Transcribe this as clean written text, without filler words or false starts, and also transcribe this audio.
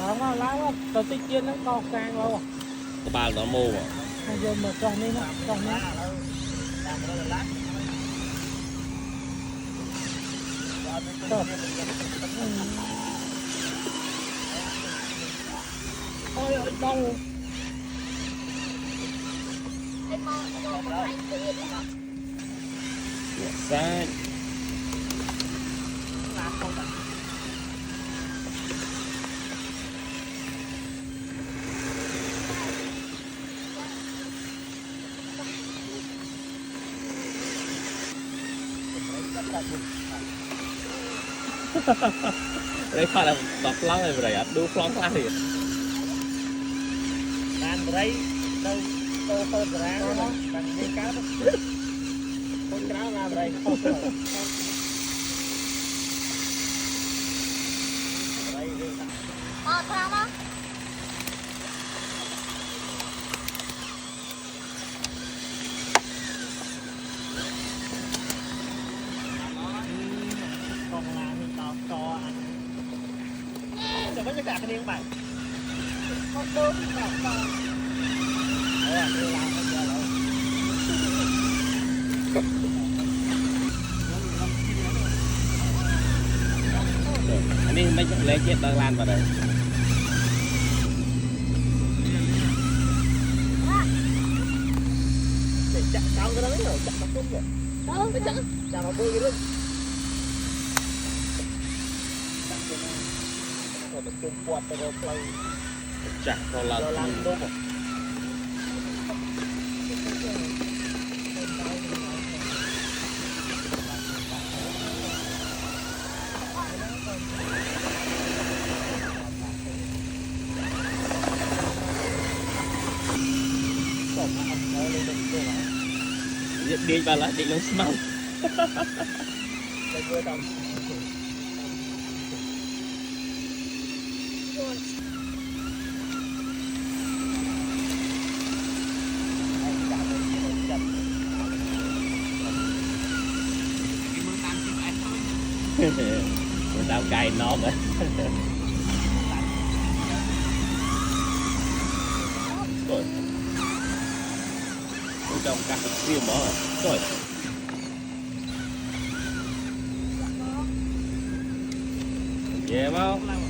nó lá tao tích chiên nó to càng lâu cái ba nó mô mà bây giờ mà trồng đi nó trồng đi ôi ơi đau sai đây phải là đọc lắm rồi vậy đu phong lắm thì đàn đấy đâu đâu thôi ra nó đàn đi cá đó con cá làm đây không rồi sao á còn làm thì tao cho ăn để có cái cả cái bài con đốt cả to làm bây giờ rồi anh đi mấy lấy chết đang lan vào đây để chặt cao cái đó rồi chặt nó tốt rồi đâu phải chặt chặt nó bơi cái đó rồi nó chung quạt rồi play chặt rồi là làm đúng không đi vào lại định nó mong người ta cài nó vậy rồi trong các riêng đó rồi về không